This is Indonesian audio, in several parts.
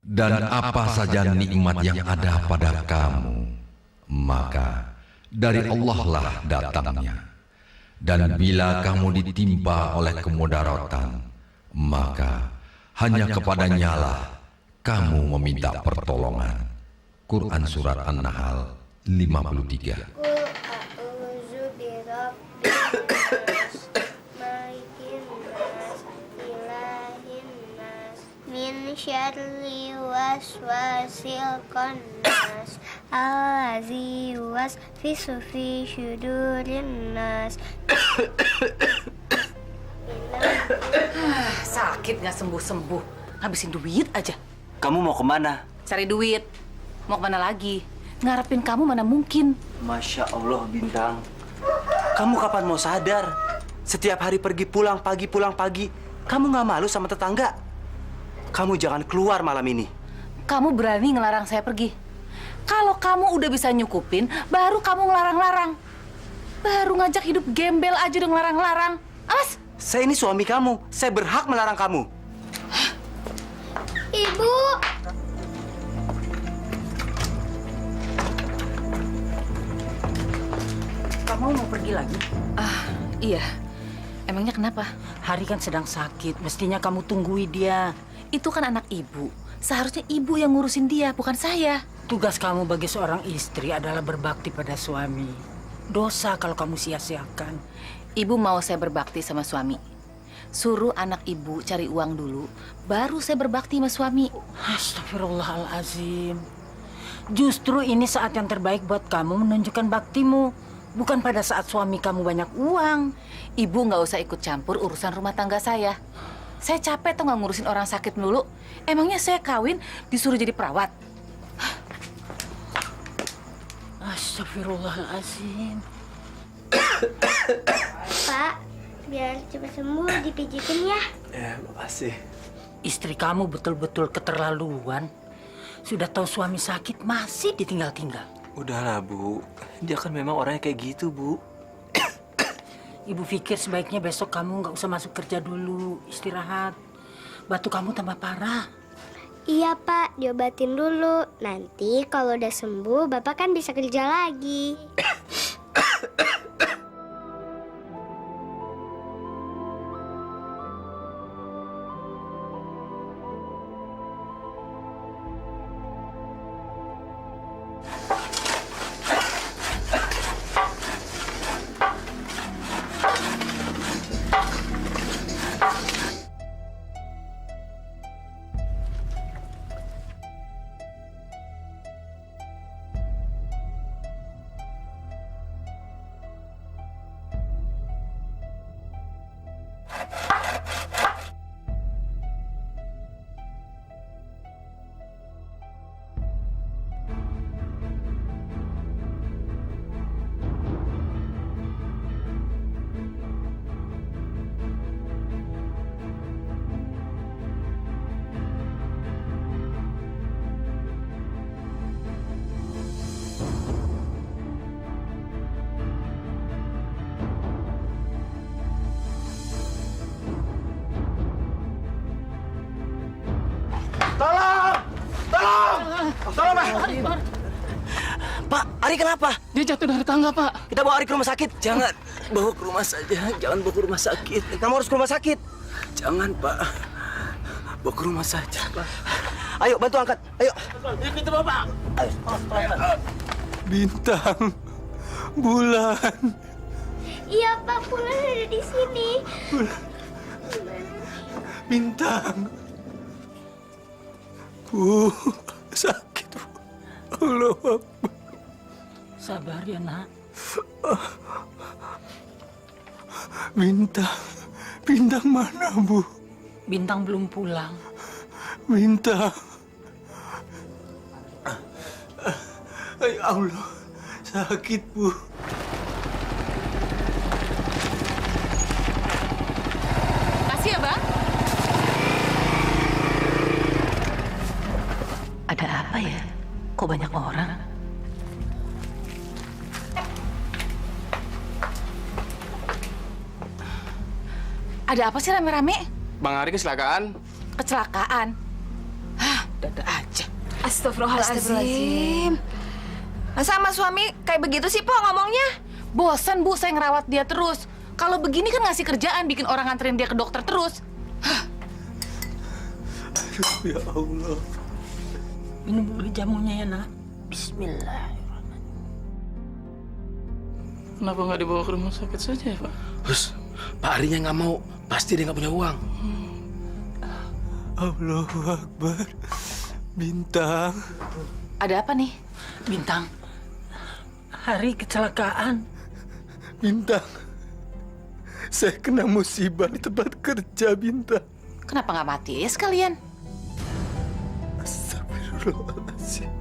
dan apa saja nikmat yang ada pada kamu, maka dari Allah lah datangnya. Dan bila kamu ditimpa oleh kemudaratan, maka hanya kepadanya lah kamu meminta pertolongan. Quran Surat An-Nahl 53. Min syarri waswasil khannas allazi yuwaswisu fi syudurin nas. Sakit nggak sembuh-sembuh, habisin duit aja. Kamu mau kemana? Cari duit. Mau kemana lagi? Ngarepin kamu mana mungkin. Masya Allah, Bintang. Kamu kapan mau sadar? Setiap hari pergi pulang pagi. Kamu nggak malu sama tetangga? Kamu jangan keluar malam ini. Kamu berani ngelarang saya pergi. Kalau kamu udah bisa nyukupin, baru kamu ngelarang-larang. Baru ngajak hidup gembel aja udah ngelarang-larang. Awas! Saya ini suami kamu. Saya berhak melarang kamu. Ibu, Kamu mau pergi lagi? Iya. Emangnya kenapa? Hari kan sedang sakit, mestinya kamu tunggui dia. Itu kan anak ibu. Seharusnya ibu yang ngurusin dia, bukan saya. Tugas kamu bagi seorang istri adalah berbakti pada suami. Dosa kalau kamu sia-siakan. Ibu mau saya berbakti sama suami. Suruh anak ibu cari uang dulu, baru saya berbakti sama suami. Astagfirullahalazim. Justru ini saat yang terbaik buat kamu menunjukkan baktimu. Bukan pada saat suami kamu banyak uang. Ibu nggak usah ikut campur urusan rumah tangga saya. Saya capek tuh nggak ngurusin orang sakit melulu. Emangnya saya kawin disuruh jadi perawat? Astagfirullahalazim. Pak, biar cepat sembuh dipijitin ya. Makasih. Istri kamu betul-betul keterlaluan. Sudah tahu suami sakit masih ditinggal-tinggal. Udahlah, Bu. Dia kan memang orangnya kayak gitu, Bu. Ibu pikir sebaiknya besok kamu nggak usah masuk kerja dulu, istirahat. Batuk kamu tambah parah. Iya Pak, diobatin dulu. Nanti kalau udah sembuh, Bapak kan bisa kerja lagi. Pak, Ari kenapa? Dia jatuh dari tangga, Pak. Kita bawa Ari ke rumah sakit. Jangan bawa ke rumah saja. Jangan bawa ke rumah sakit. Kamu harus ke rumah sakit. Jangan, Pak. Bawa ke rumah saja, Pak. Ayo, bantu angkat. Ayo. Itu Bapak. Bintang. Bulan. Iya Pak, Bulan ada di sini. Bintang. Bu, sakit, Bu. Allah Akbar. Sabar ya, nak. Bintang. Bintang mana, Bu? Bintang belum pulang. Bintang. Ya Allah, sakit, Bu. Kasih ya, Bang. Ada apa ya? Kok banyak orang? Ada apa sih rame-rame? Bang Ari kecelakaan. Kecelakaan? Hah, Dada aja. Astagfirullahaladzim. Masa sama suami kayak begitu sih, Po, ngomongnya? Bosan, Bu, saya ngerawat dia terus. Kalau begini kan ngasih kerjaan, bikin orang nganterin dia ke dokter terus. Ya Allah. Minum dulu jamunya ya, nak. Bismillah. Kenapa nggak dibawa ke rumah sakit saja ya, Pak? Terus Pak Arinya nggak mau, pasti dia nggak punya uang. Allahu Akbar. Bintang. Ada apa nih? Bintang, Hari kecelakaan. Bintang. Saya kena musibah di tempat kerja, Bintang. Kenapa nggak mati ya sekalian? Astagfirullahaladzim.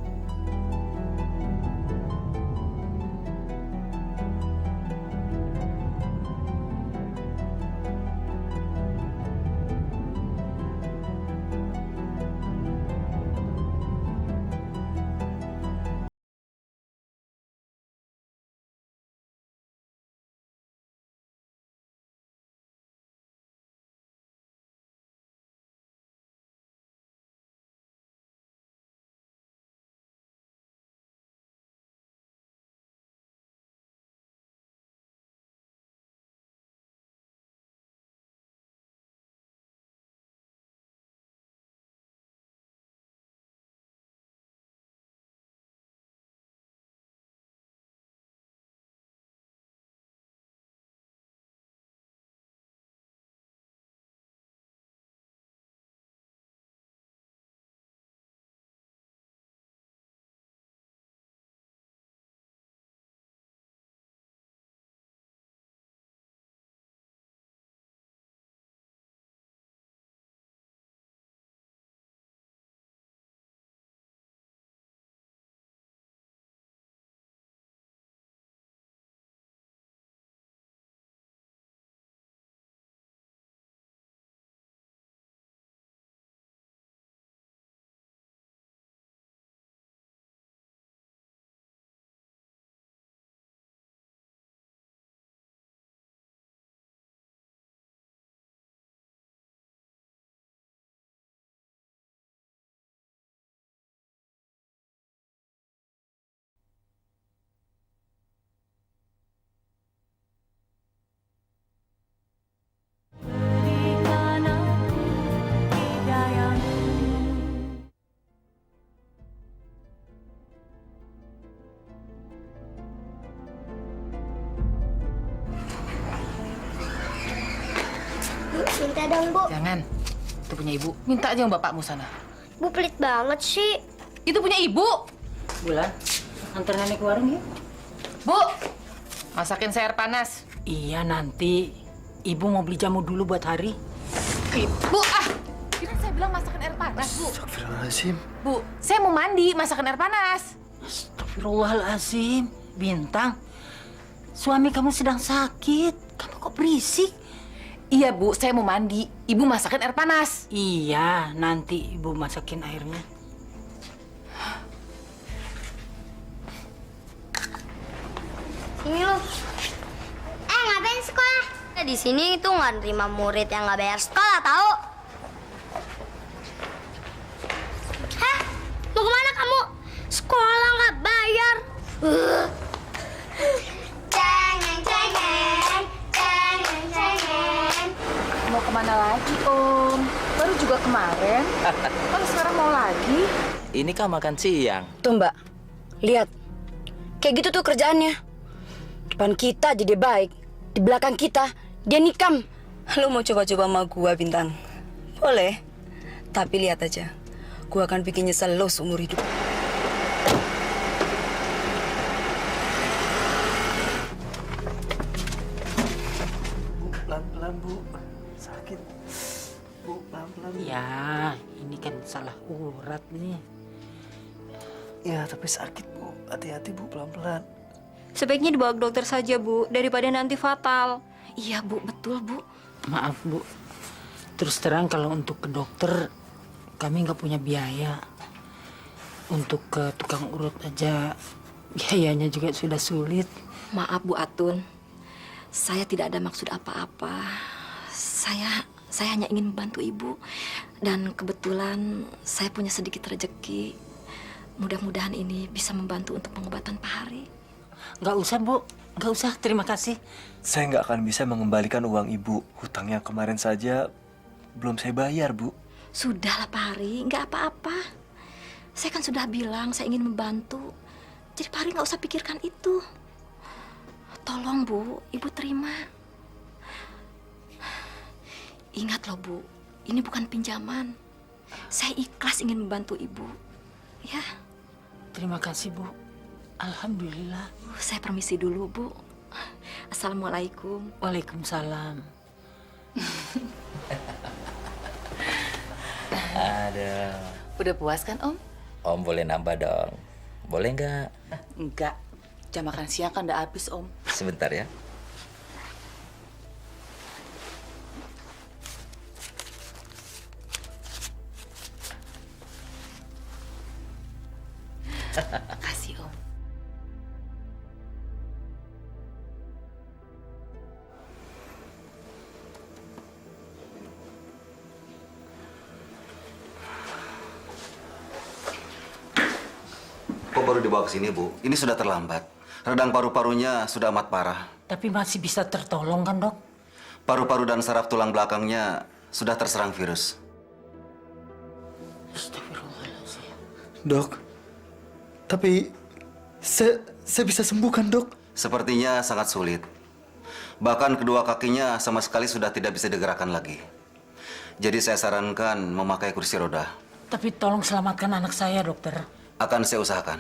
Minta dong, Bu. Jangan. Itu punya ibu. Minta aja sama bapakmu sana. Bu pelit banget sih. Itu punya ibu. Bulan, antar nenek ke warung ya. Bu, masakin saya air panas. Iya, nanti. Ibu mau beli jamu dulu buat Hari. Bu, Kira saya bilang masakin air panas, Bu. Astagfirullahaladzim. Bu, saya mau mandi, masakin air panas. Astagfirullahaladzim. Bintang, suami kamu sedang sakit. Kamu kok berisik? Iya, Bu, saya mau mandi. Ibu masakin air panas. Iya, nanti ibu masakin airnya. Sini lu. Ngapain sekolah? Di sini itu nggak nerima murid yang nggak bayar sekolah, tahu? Hah? Mau kemana kamu? Sekolah nggak bayar. Cengeng, cengeng, cengeng, cengeng. Mau kemana lagi, Om? Baru juga kemarin. Kalau sekarang mau lagi? Ini kan makan siang. Tuh, Mbak. Lihat. Kayak gitu tuh kerjaannya. Depan kita jadi baik. Di belakang kita, dia nikam. Lu mau coba-coba sama gua, Bintang? Boleh. Tapi lihat aja. Gua akan bikin nyesel lo seumur hidup. Pelan-pelan, Bu. Sakit. Bu, pelan-pelan. Ya, ini kan salah urat nih. Ya, tapi sakit, Bu. Hati-hati, Bu. Pelan-pelan. Sebaiknya dibawa ke dokter saja, Bu, daripada nanti fatal. Iya, Bu. Betul, Bu. Maaf, Bu. Terus terang kalau untuk ke dokter, kami nggak punya biaya. Untuk ke tukang urut aja, biayanya juga sudah sulit. Maaf, Bu Atun. Saya tidak ada maksud apa-apa. Saya Saya hanya ingin membantu Ibu. Dan kebetulan saya punya sedikit rezeki. Mudah-mudahan ini bisa membantu untuk pengobatan Pak Hari. Nggak usah, Bu. Nggak usah, terima kasih. Saya nggak akan bisa mengembalikan uang ibu. Hutang yang kemarin saja belum saya bayar, Bu. Sudahlah Pak Hari, nggak apa-apa. Saya kan sudah bilang saya ingin membantu. Jadi Pak Hari nggak usah pikirkan itu. Tolong Bu, Ibu terima. Ingat loh Bu, ini bukan pinjaman. Saya ikhlas ingin membantu Ibu. Ya. Terima kasih, Bu. Alhamdulillah. Saya permisi dulu, Bu. Assalamualaikum. Waalaikumsalam. Aduh. Udah puas kan, Om? Om boleh nambah dong. Boleh nggak? Enggak. Jam makan siang kan udah habis, Om. Sebentar ya. Kasih, Om. Kok baru dibawa ke sini, Bu? Ini sudah terlambat. Radang paru-parunya sudah amat parah. Tapi masih bisa tertolong kan, Dok? Paru-paru dan saraf tulang belakangnya sudah terserang virus. Astagfirullahaladzim. Dok, tapi saya bisa sembuh kan, Dok? Sepertinya sangat sulit. Bahkan kedua kakinya sama sekali sudah tidak bisa digerakkan lagi. Jadi saya sarankan memakai kursi roda. Tapi tolong selamatkan anak saya, dokter. Akan saya usahakan.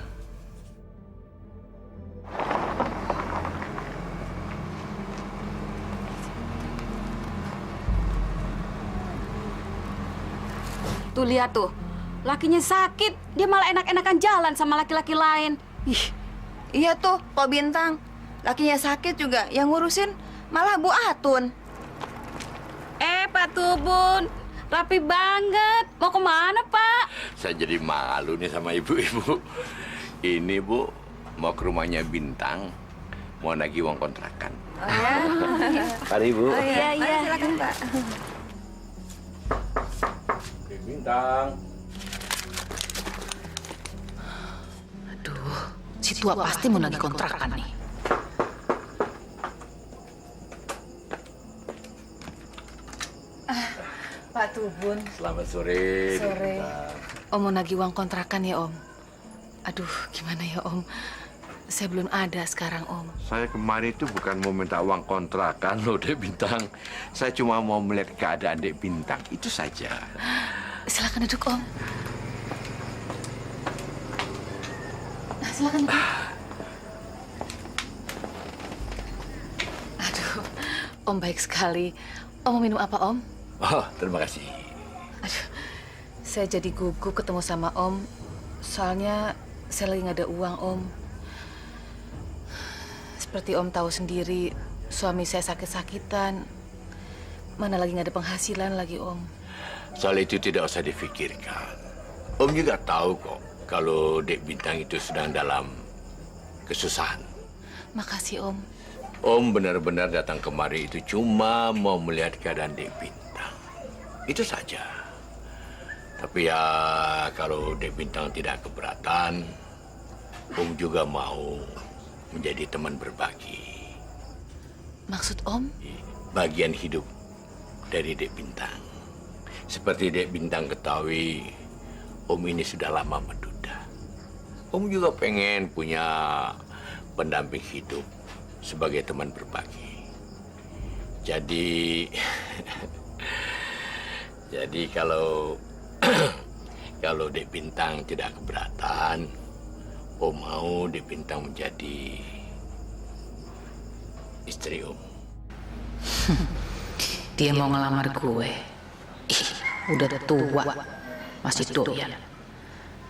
Tuh lihat tuh, lakinya sakit, dia malah enak-enakan jalan sama laki-laki lain. Ih, iya tuh, Pak Bintang. Lakinya sakit juga, yang ngurusin malah Bu Atun. Pak Tubun, rapi banget. Mau kemana, Pak? Saya jadi malu nih sama ibu-ibu. Ini, Bu, mau ke rumahnya Bintang. Mau nagih uang kontrakan. Oh ya? Mari, Bu. Oh iya, iya. Silakan, Pak. Bintang. Aduh, si tua pasti mau nagih kontrakan nih. Pak Tubun. Selamat sore. Sore. Bintang. Om mau nagih uang kontrakan ya, Om? Aduh, gimana ya, Om? Saya belum ada sekarang, Om. Saya kemarin itu bukan mau minta uang kontrakan loh, Dek Bintang. Saya cuma mau melihat keadaan Dek Bintang. Itu saja. Silakan duduk, Om. Nah, silakan duduk. Aduh, Om baik sekali. Om mau minum apa, Om? Oh, terima kasih. Aduh, saya jadi gugup ketemu sama Om. Soalnya saya lagi nggak ada uang, Om. Seperti Om tahu sendiri, suami saya sakit-sakitan. Mana lagi nggak ada penghasilan lagi, Om. Soal itu tidak usah difikirkan. Om juga tahu kok kalau Dek Bintang itu sedang dalam kesusahan. Makasih, Om. Om benar-benar datang kemari itu cuma mau melihat keadaan Dek Bintang. Itu saja. Tapi ya kalau Dek Bintang tidak keberatan, Om juga mau menjadi teman berbagi. Maksud Om? Bagian hidup dari Dek Bintang. Seperti Dek Bintang ketahui, Om ini sudah lama menduda. Om juga pengen punya pendamping hidup sebagai teman berbagi. Jadi, jadi kalau kalau Dek Bintang tidak keberatan, Om mau Dek Bintang menjadi istri Om. Dia mau ngelamar gue. Ih, udah tua, masih doyan.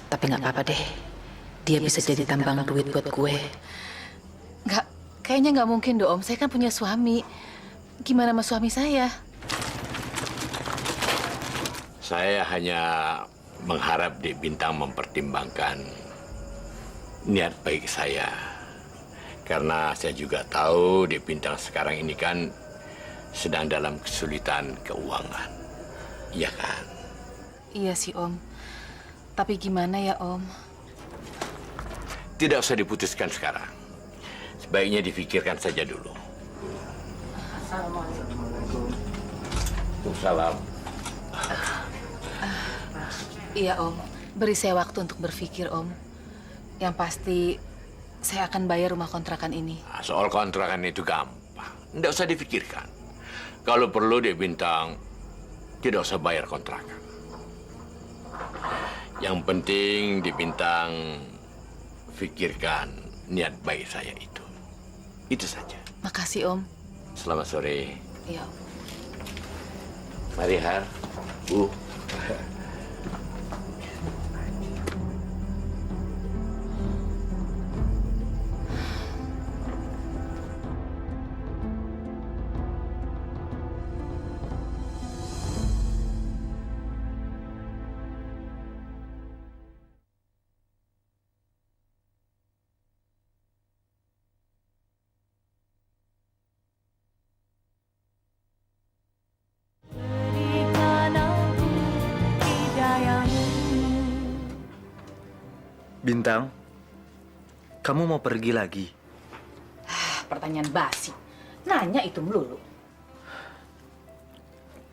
Tapi nggak apa-apa deh. Dia bisa jadi tambang duit buat gue. Nggak, kayaknya nggak mungkin dong, Om. Saya kan punya suami. Gimana sama suami saya? Saya hanya mengharap Dek Bintang mempertimbangkan niat baik saya. Karena saya juga tahu Dek Bintang sekarang ini kan sedang dalam kesulitan keuangan. Iya kan? Iya sih, Om. Tapi gimana ya, Om? Tidak usah diputuskan sekarang. Sebaiknya difikirkan saja dulu. Assalamualaikum. Salam. Iya, Om. Beri saya waktu untuk berpikir, Om. Yang pasti, saya akan bayar rumah kontrakan ini. Nah, soal kontrakan itu gampang. Tidak usah difikirkan. Kalau perlu Dek Bintang, tidak usah bayar kontrakan. Yang penting Dek Bintang pikirkan niat baik saya itu. Itu saja. Makasih, Om. Selamat sore. Iya, Om. Mari, Har. Bu. Bintang, kamu mau pergi lagi? Pertanyaan basi. Nanya itu melulu.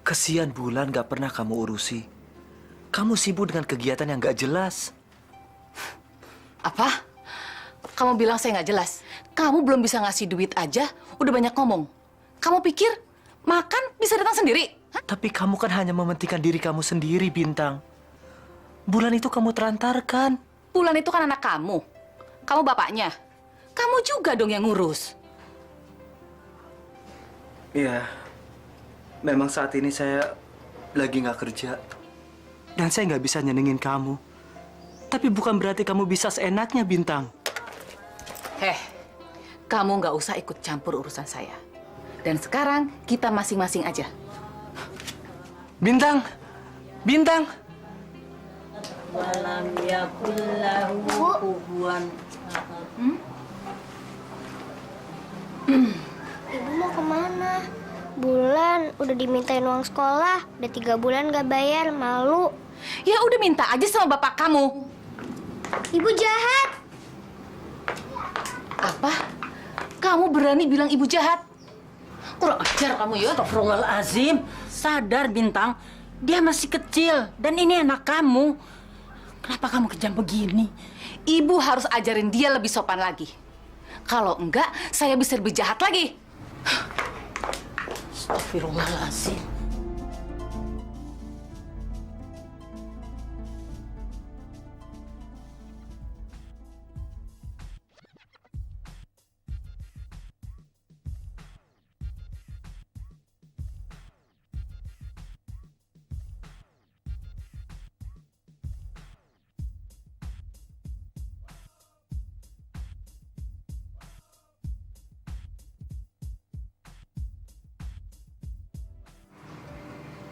Kesian Bulan gak pernah kamu urusi. Kamu sibuk dengan kegiatan yang gak jelas. Apa? Kamu bilang saya nggak jelas? Kamu belum bisa ngasih duit aja, udah banyak ngomong. Kamu pikir makan bisa datang sendiri? Hah? Tapi kamu kan hanya mementingkan diri kamu sendiri, Bintang. Bulan itu kamu terantarkan. Bulan itu kan anak kamu. Kamu bapaknya. Kamu juga dong yang ngurus. Iya, memang saat ini saya lagi nggak kerja. Dan saya nggak bisa nyenengin kamu. Tapi bukan berarti kamu bisa seenaknya, Bintang. Kamu nggak usah ikut campur urusan saya. Dan sekarang kita masing-masing aja. Bintang! Bintang! Walam yakullahu kufuwan. Ibu mau kemana? Bulan udah dimintain uang sekolah, udah 3 bulan gak bayar, malu. Ya udah minta aja sama bapak kamu. Ibu jahat. Apa? Kamu berani bilang ibu jahat? Kurang ajar kamu ya. Astagfirullahaladzim. Sadar, Bintang. Dia masih kecil dan ini anak kamu. Kenapa kamu kejam begini? Ibu harus ajarin dia lebih sopan lagi. Kalau enggak, saya bisa lebih jahat lagi. Astagfirullahaladzim.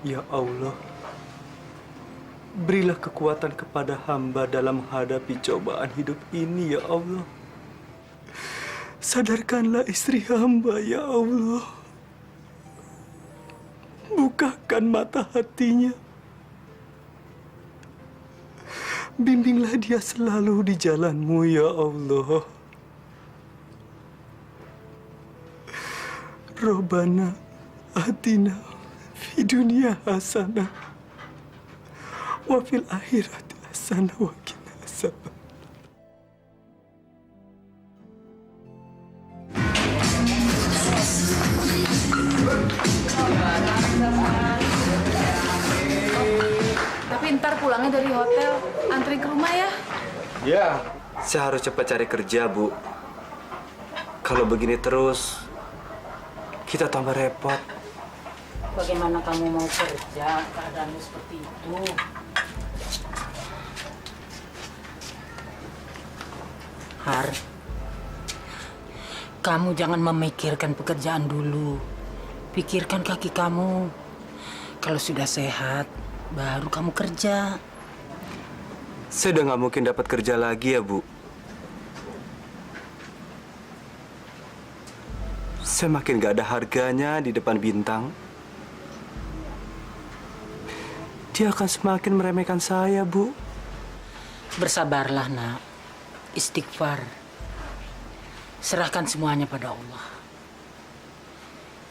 Ya Allah, berilah kekuatan kepada hamba dalam menghadapi cobaan hidup ini, ya Allah. Sadarkanlah istri hamba, ya Allah. Bukakan mata hatinya. Bimbinglah dia selalu di jalan-Mu, ya Allah. Robbana atina fi dunia hasanah wa fil akhirati hasanah wa qina adzaban. Tapi ntar pulangnya dari hotel, antri ke rumah ya. Ya, saya harus cepat cari kerja, Bu. Kalau begini terus, kita tambah repot. Bagaimana kamu mau kerja keadaanmu seperti itu? Har, kamu jangan memikirkan pekerjaan dulu. Pikirkan kaki kamu. Kalau sudah sehat, baru kamu kerja. Saya udah nggak mungkin dapat kerja lagi ya, Bu. saya makin gak ada harganya di depan Bintang. Dia akan semakin meremehkan saya, Bu. Bersabarlah, nak. Istighfar. Serahkan semuanya pada Allah.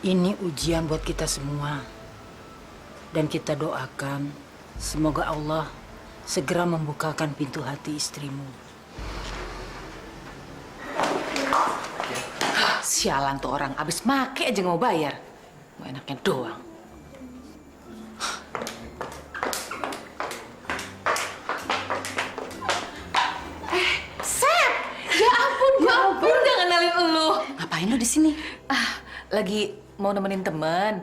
Ini ujian buat kita semua. Dan kita doakan semoga Allah segera membukakan pintu hati istrimu. Sialan tuh orang, abis make aja nggak mau bayar. Mau enaknya doang. Sep! Ya ampun, gue nggak kenalin elu. Ngapain lu di sini? Lagi mau nemenin temen.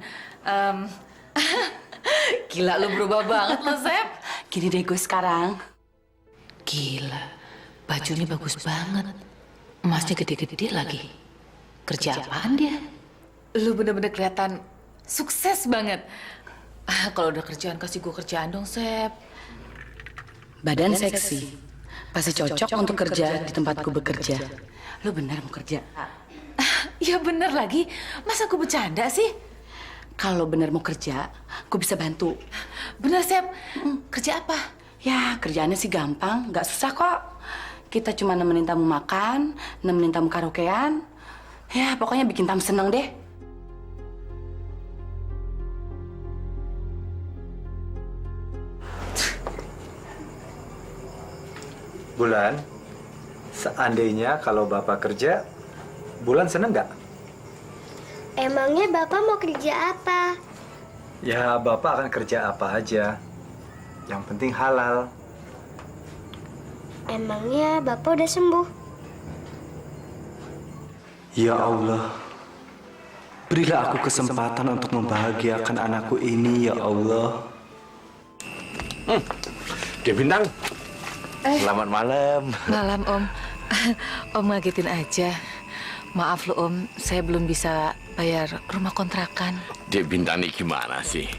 Gila, lu berubah banget lo, Sep. Gini deh gue sekarang. Gila, bajunya bagus banget. Emasnya gede-gede lagi. Kerja apaan dia? Lu bener-bener kelihatan sukses banget. Kalau udah kerjaan, kasih gue kerjaan dong, Sep. Badan seksi. Pasti cocok untuk kerja di tempatku bekerja. Lu bener mau kerja? Ya bener lagi. Masa gue bercanda sih? Kalau benar mau kerja, aku bisa bantu. Bener, Sep. Kerja apa? Ya, kerjaannya sih gampang, nggak susah kok. Kita cuma nemenin tamu makan, nemenin tamu karaokean. Ya, pokoknya bikin tamu seneng deh. Bulan, seandainya kalau Bapak kerja, Bulan seneng nggak? Emangnya Bapak mau kerja apa? Ya, Bapak akan kerja apa aja. Yang penting halal. Emangnya Bapak udah sembuh? Ya Allah, berilah aku kesempatan untuk membahagiakan anakku ini, ya Allah. Dek Bintang, selamat malam. Malam, Om. Om ngagetin aja. Maaf lo, Om. Saya belum bisa bayar rumah kontrakan. Dek Bintang ini gimana sih?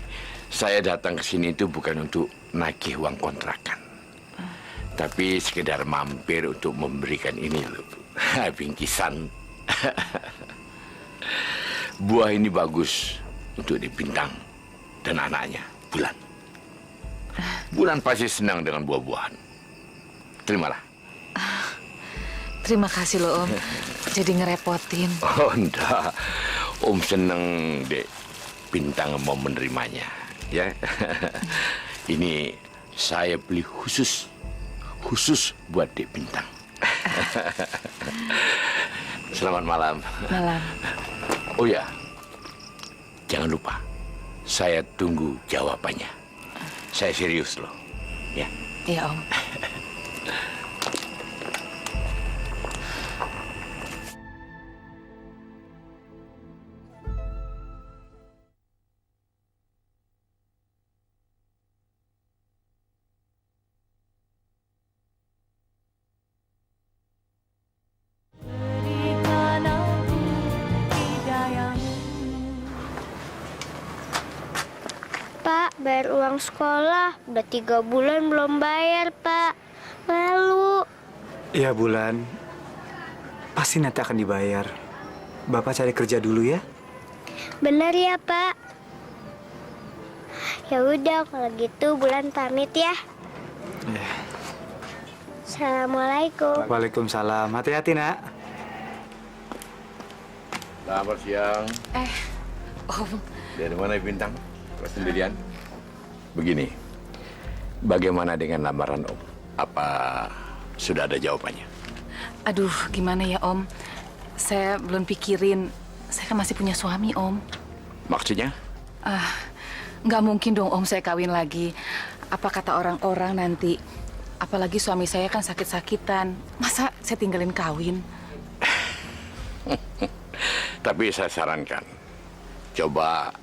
Saya datang ke sini itu bukan untuk nagih uang kontrakan. Tapi sekedar mampir untuk memberikan ini loh. Bingkisan. Buah ini bagus untuk Dek Bintang dan anaknya, Bulan. Bulan pasti senang dengan buah-buahan. Terimalah. Terima kasih loh, Om. Jadi ngerepotin. Oh, enggak. Om seneng Dek Bintang mau menerimanya. Ya. Ini saya beli khusus buat Dek Bintang. Selamat malam. Malam. Oh ya, jangan lupa. Saya tunggu jawabannya. Saya serius loh. Ya. Iya, Om. Pak, bayar uang sekolah. Udah 3 bulan belum bayar, Pak. Malu. Ya, Bulan. Pasti nanti akan dibayar. Bapak cari kerja dulu ya. Bener ya, Pak? Ya udah, kalau gitu Bulan pamit ya. Ya. Assalamualaikum. Waalaikumsalam. Hati-hati, Nak. Selamat siang. Om. Dari mana Bintang? Kau sendirian? Begini, bagaimana dengan lamaran Om? Apa sudah ada jawabannya? Aduh, gimana ya, Om? Saya belum pikirin. Saya kan masih punya suami, Om. Maksudnya? Nggak mungkin dong, Om, saya kawin lagi. Apa kata orang-orang nanti? Apalagi suami saya kan sakit-sakitan. Masa saya tinggalin kawin? Tapi saya sarankan, coba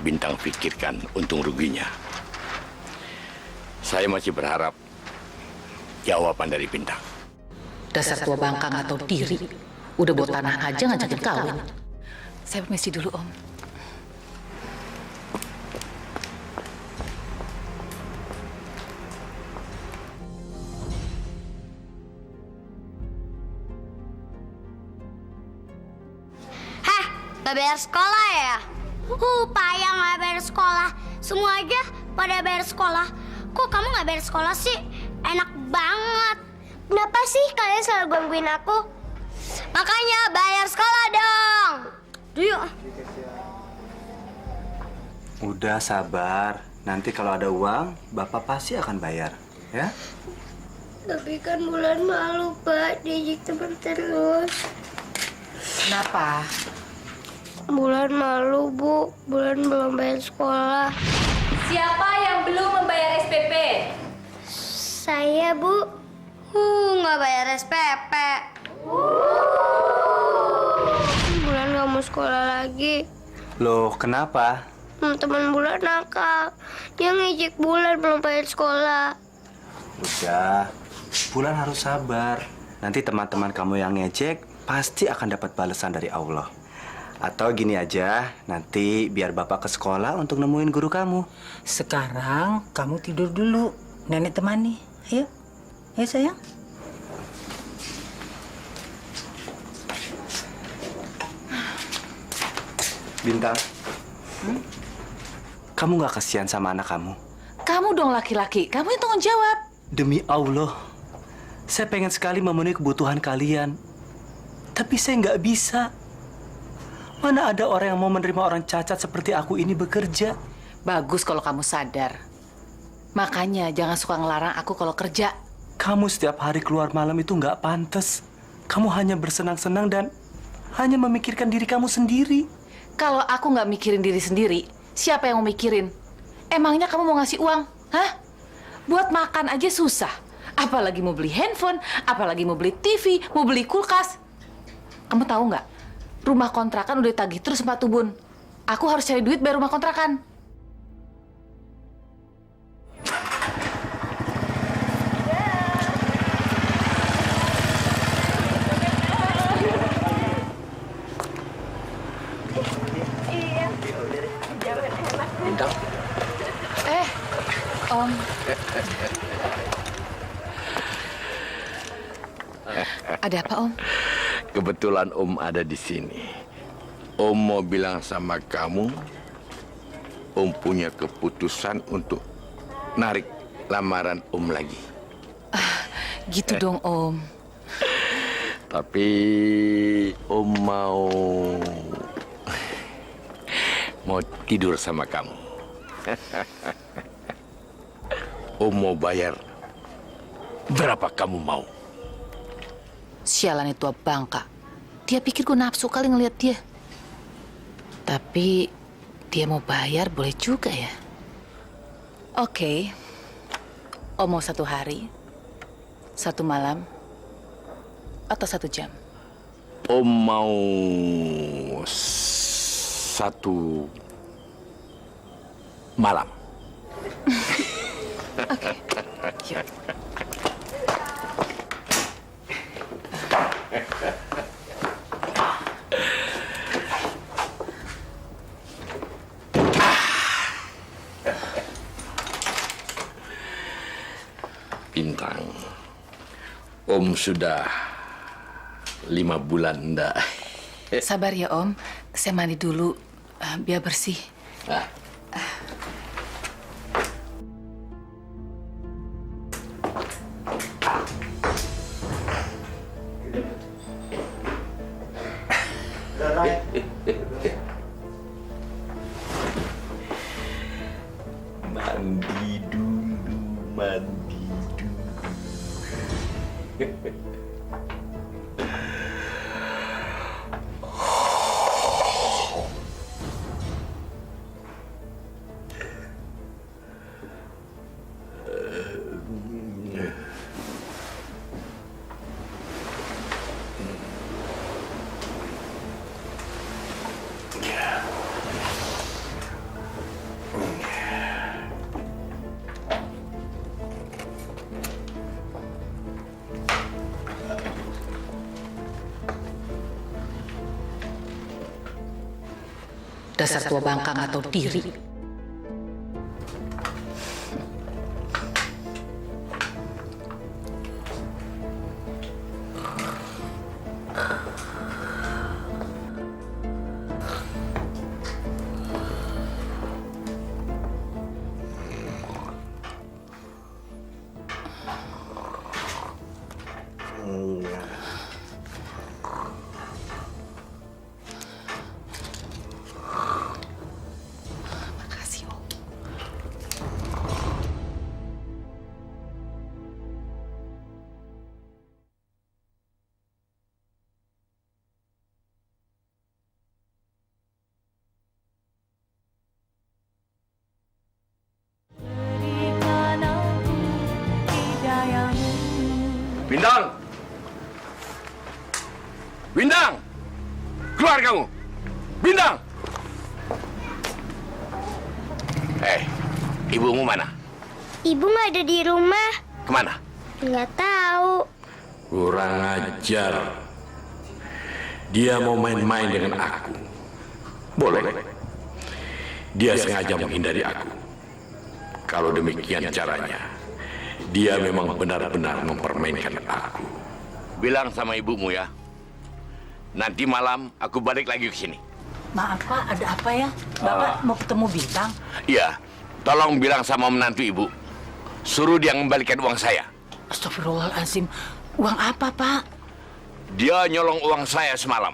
Bintang pikirkan untung ruginya. Saya masih berharap jawaban dari Bintang. Dasar tua bangka nggak tahu diri. Udah buat tanah aja ngajakin kawin. Saya permisi dulu, Om. Gak bayar sekolah ya? Payah gak bayar sekolah. Semua aja pada bayar sekolah. Kok kamu gak bayar sekolah sih? Enak banget. Kenapa sih kalian selalu gangguin aku? Makanya bayar sekolah dong. Yuk. Udah sabar. Nanti kalau ada uang, Bapak pasti akan bayar. Ya? Tapi kan Bulan malu, Pak. Diajak teman terus. Kenapa? Bulan malu, Bu. Bulan belum bayar sekolah. Siapa yang belum membayar SPP? Saya, Bu. Nggak bayar SPP. Bulan nggak mau sekolah lagi. Loh, kenapa? Teman Bulan nakal. Dia ngejek Bulan belum bayar sekolah. Udah, Bulan harus sabar. Nanti teman-teman kamu yang ngejek pasti akan dapat balasan dari Allah. Atau gini aja, nanti biar Bapak ke sekolah untuk nemuin guru kamu. Sekarang kamu tidur dulu. Nenek temani. Ayo. Ayo sayang. Bintang, kamu nggak kasihan sama anak kamu? Kamu dong laki-laki, kamu yang tanggung jawab. Demi Allah, saya pengen sekali memenuhi kebutuhan kalian. Tapi saya nggak bisa. Mana ada orang yang mau menerima orang cacat seperti aku ini bekerja? Bagus kalau kamu sadar. Makanya jangan suka ngelarang aku kalau kerja. Kamu setiap hari keluar malam itu nggak pantas. Kamu hanya bersenang-senang dan hanya memikirkan diri kamu sendiri. Kalau aku nggak mikirin diri sendiri, siapa yang mau mikirin? Emangnya kamu mau ngasih uang? Hah? Buat makan aja susah. Apalagi mau beli handphone, apalagi mau beli TV, mau beli kulkas. Kamu tahu nggak? Rumah kontrakan udah tagih terus 4 Tubun. Aku harus cari duit bayar rumah kontrakan. Bintang. Om. Ada apa, Om? Kebetulan Om ada di sini. Om mau bilang sama kamu, Om punya keputusan untuk narik lamaran Om lagi. Gitu dong, Om. Tapi Om mau tidur sama kamu. Om mau bayar berapa kamu mau? Sialan itu bangka. Dia pikir gue nafsu kali ngeliat dia. Tapi dia mau bayar boleh juga ya. Oke. Om mau 1 hari, 1 malam, atau 1 jam? Om mau 1 malam. Oke. Yuk. Bintang, Om sudah 5 bulan enggak. Sabar ya, Om. Saya mandi dulu, biar bersih. Mandi dulu, mandi dulu. Dasar tua bangka nggak tahu diri. Enggak. Makasih, Om. Bintang! Bintang! Keluar kamu! Bintang! Ibumu mana? Ibu nggak ada di rumah. Kemana? Nggak tahu. Kurang ajar. Dia mau main-main dengan aku. Boleh. Dia sengaja menghindari aku. Kalau demikian caranya, dia memang benar-benar mempermainkan aku. Bilang sama ibumu ya. Nanti malam aku balik lagi ke sini. Maaf Pak, ada apa ya? Bapak mau ketemu Bintang? Iya, tolong bilang sama menantu ibu. Suruh dia mengembalikan uang saya. Astagfirullahaladzim. Uang apa Pak? Dia nyolong uang saya semalam.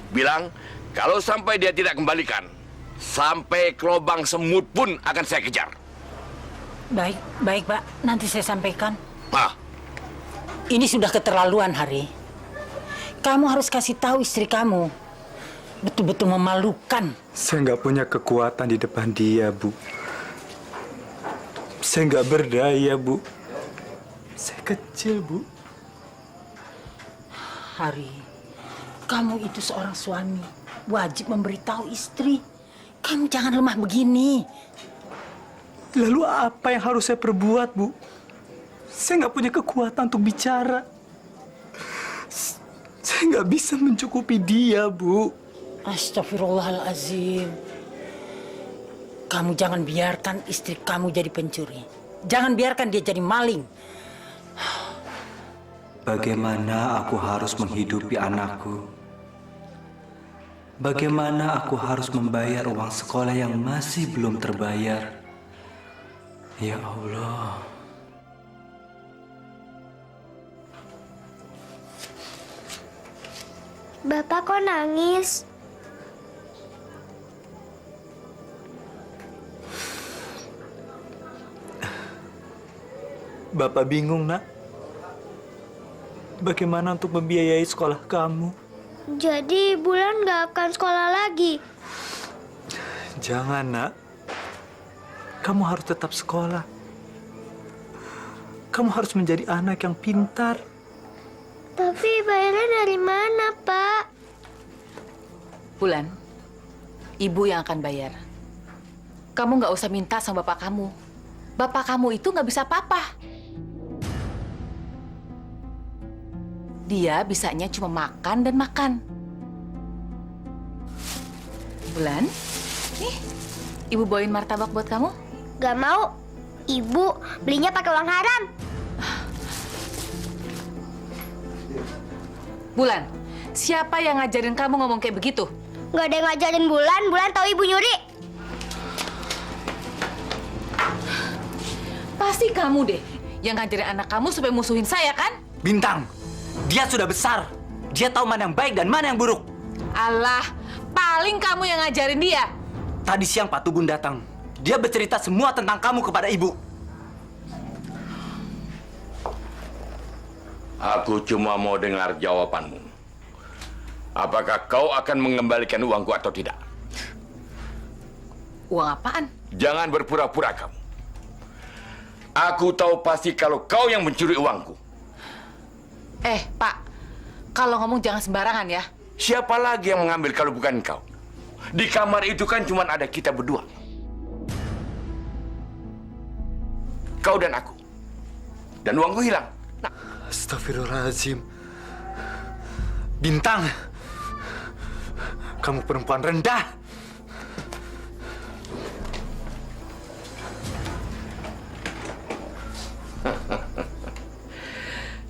Bilang, kalau sampai dia tidak kembalikan, sampai ke lubang semut pun akan saya kejar. Baik, baik Pak. Nanti saya sampaikan. Ah. Ini sudah keterlaluan, Hari. Kamu harus kasih tahu istri kamu. Betul-betul memalukan. Saya nggak punya kekuatan di depan dia, Bu. Saya nggak berdaya, Bu. Saya kecil, Bu. Hari, kamu itu seorang suami. Wajib memberitahu istri. Kamu jangan lemah begini. Lalu apa yang harus saya perbuat, Bu? Saya nggak punya kekuatan untuk bicara. Saya nggak bisa mencukupi dia, Bu. Astagfirullahaladzim. Kamu jangan biarkan istri kamu jadi pencuri. Jangan biarkan dia jadi maling. Bagaimana aku harus menghidupi anakku? Bagaimana aku harus membayar uang sekolah yang masih belum terbayar? Ya Allah. Bapak kok nangis? Bapak bingung, Nak. Bagaimana untuk membiayai sekolah kamu? Jadi Bulan nggak akan sekolah lagi? Jangan, Nak. Kamu harus tetap sekolah. Kamu harus menjadi anak yang pintar. Tapi bayarnya dari mana, Pak? Bulan, ibu yang akan bayar. Kamu nggak usah minta sama bapak kamu. Bapak kamu itu nggak bisa apa-apa. Dia bisanya cuma makan dan makan. Bulan, nih, ibu bawain martabak buat kamu. Gak mau. Ibu belinya pakai uang haram. Bulan, siapa yang ngajarin kamu ngomong kayak begitu? Gak ada yang ngajarin Bulan. Bulan tahu ibu nyuri. Pasti kamu deh yang ngajarin anak kamu supaya musuhin saya, kan? Bintang, dia sudah besar. Dia tahu mana yang baik dan mana yang buruk. Alah, paling kamu yang ngajarin dia. Tadi siang Pak Tugun datang. Dia bercerita semua tentang kamu kepada ibu. Aku cuma mau dengar jawabanmu. Apakah kau akan mengembalikan uangku atau tidak? Uang apaan? Jangan berpura-pura kamu. Aku tahu pasti kalau kau yang mencuri uangku. Pak, kalau ngomong jangan sembarangan ya. Siapa lagi yang mengambil kalau bukan kau? Di kamar itu kan cuma ada kita berdua. Kau dan aku. Dan uangku hilang. Nah. Astagfirullahaladzim. Bintang, kamu perempuan rendah.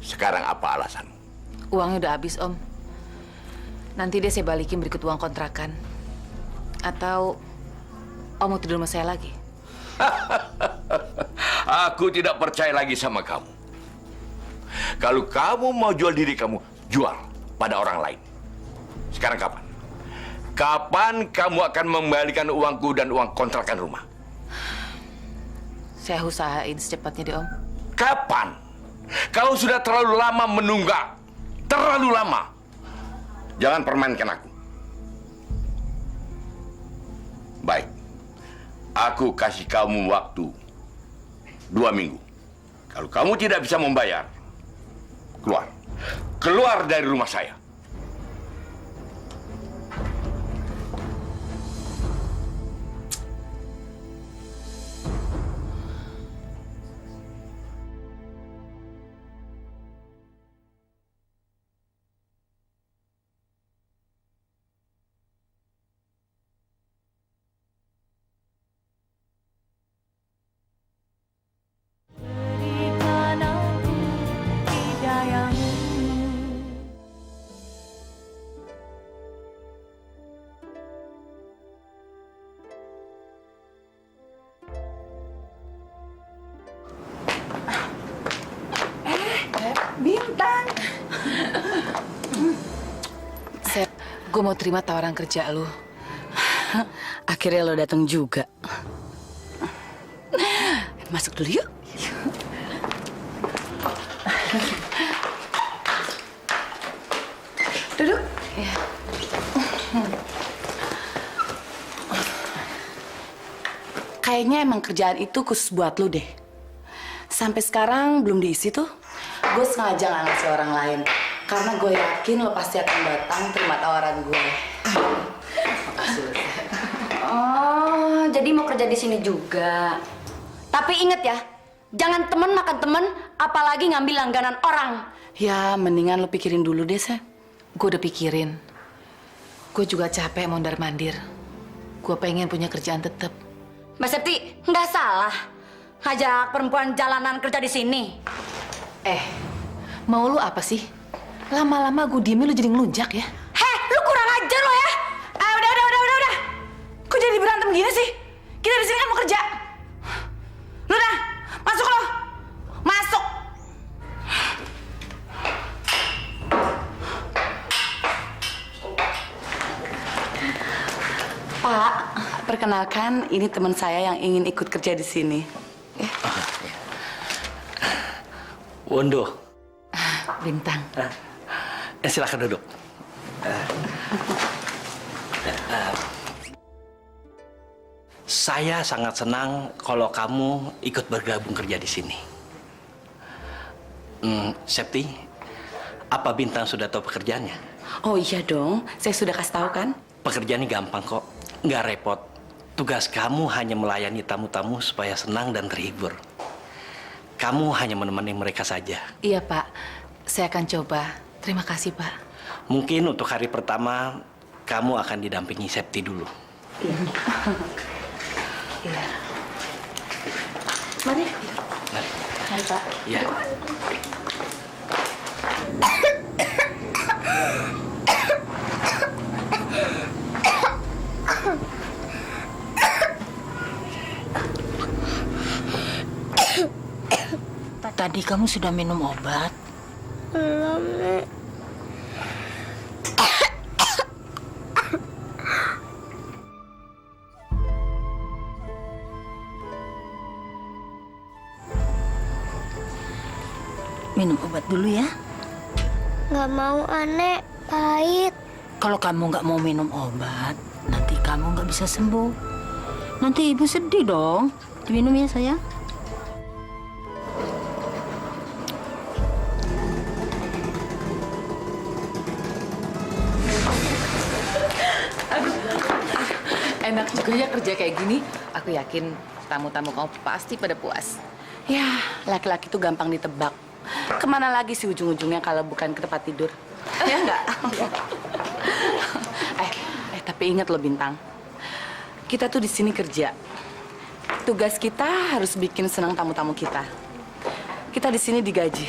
Sekarang apa alasanmu? Uangnya udah habis, Om. Nanti dia saya balikin berikut uang kontrakan. Atau Om mau tidur sama saya lagi? Aku tidak percaya lagi sama kamu. Kalau kamu mau jual diri kamu, jual pada orang lain. Sekarang kapan? Kapan kamu akan mengembalikan uangku dan uang kontrakan rumah? Saya usahain secepatnya deh, Om. Kapan? Kau sudah terlalu lama menunggak. Terlalu lama. Jangan permainkan aku. Baik. Aku kasih kamu waktu 2 minggu. Kalau kamu tidak bisa membayar, keluar. Keluar dari rumah saya. Bintang. Sep, gue mau terima tawaran kerja lu. Akhirnya lo datang juga. Masuk dulu yuk. Duduk. Ya. Kayaknya emang kerjaan itu khusus buat lu deh. Sampai sekarang belum diisi tuh. Gue sengaja nggak ngasih orang lain. Karena gue yakin lo pasti akan datang terima tawaran gue. Makasih. Oh, jadi mau kerja di sini juga. Tapi inget ya, jangan temen makan temen, apalagi ngambil langganan orang. Ya, mendingan lo pikirin dulu deh, Sep. Gue udah pikirin. Gue juga capek mondar-mandir. Gue pengen punya kerjaan tetap. Mbak Septi, nggak salah ngajak perempuan jalanan kerja di sini. Mau lu apa sih? Lama-lama gue diemin lu jadi ngelunjak ya? Heh, lu kurang ajar lo ya. Udah. Kok jadi berantem gini sih? Kita di sini kan mau kerja. Lu dah, masuk lo. Masuk. Pak, perkenalkan ini teman saya yang ingin ikut kerja di sini. Wondo. Bintang. Silakan duduk. Saya sangat senang kalau kamu ikut bergabung kerja di sini. Septi, apa Bintang sudah tahu pekerjaannya? Oh iya dong, saya sudah kasih tahu kan? Pekerjaannya gampang kok, nggak repot. Tugas kamu hanya melayani tamu-tamu supaya senang dan terhibur. Kamu hanya menemani mereka saja. Iya, Pak. Saya akan coba. Terima kasih, Pak. Mungkin untuk hari pertama, kamu akan didampingi Septi dulu. Iya. Mari. Mari. Hai, Pak. Ya. Tadi kamu sudah minum obat? Belum, Nek. Minum obat dulu ya. Nggak mau, Nek. Pahit. Kalau kamu nggak mau minum obat, nanti kamu nggak bisa sembuh. Nanti ibu sedih dong. Diminum ya, sayang. Enak juga ya kerja kayak gini. Aku yakin tamu-tamu kamu pasti pada puas. Ya, laki-laki itu gampang ditebak. Kemana lagi sih ujung-ujungnya kalau bukan ke tempat tidur? Ya enggak? Tapi ingat loh Bintang. Kita tuh di sini kerja. Tugas kita harus bikin senang tamu-tamu kita. Kita di sini digaji.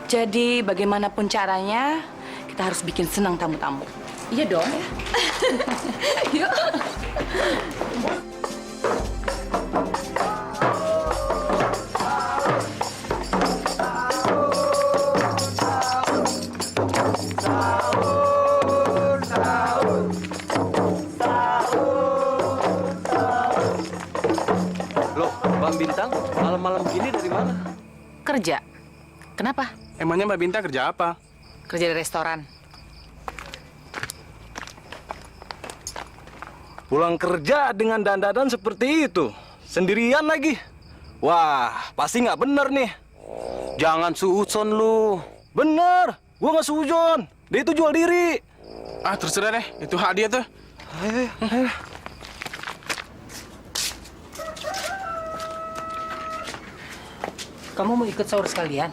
Jadi bagaimanapun caranya, kita harus bikin senang tamu-tamu. Iya dong. Yuk. Bintang, malam-malam gini dari mana? Kerja. Kenapa? Emangnya Mbak Bintang kerja apa? Kerja di restoran. Pulang kerja dengan dandanan seperti itu, sendirian lagi. Wah, pasti nggak bener nih. Jangan suuzon lu. Bener, gua nggak suuzon. Dia itu jual diri. Ah, terserah deh. Itu hak dia tuh. Ayo. Kamu mau ikut sahur sekalian?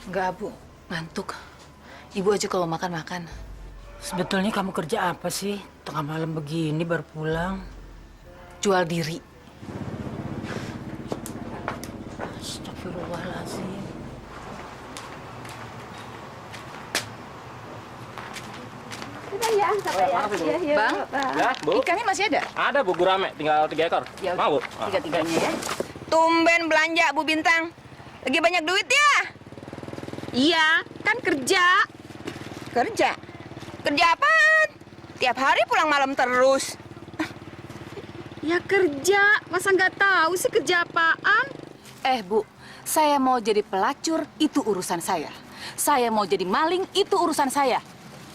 Enggak, Bu. Ngantuk. Ibu aja kalau makan-makan. Sebetulnya kamu kerja apa sih? Tengah malam begini baru pulang. Jual diri. Astagfirullahaladzim. Bang, Ya, Bu. ikannya masih ada? Ada, Bu, gurame. Tinggal 3 ekor. Ya, Mau, Bu? tiga-tiganya ya. Tumben belanja Bu Bintang. Lagi banyak duit ya? Iya, kan kerja. Kerja? Kerja apaan? Tiap hari pulang malam terus. Ya kerja, masa nggak tahu sih kerja apaan? Bu, saya mau jadi pelacur, itu urusan saya. Saya mau jadi maling, itu urusan saya.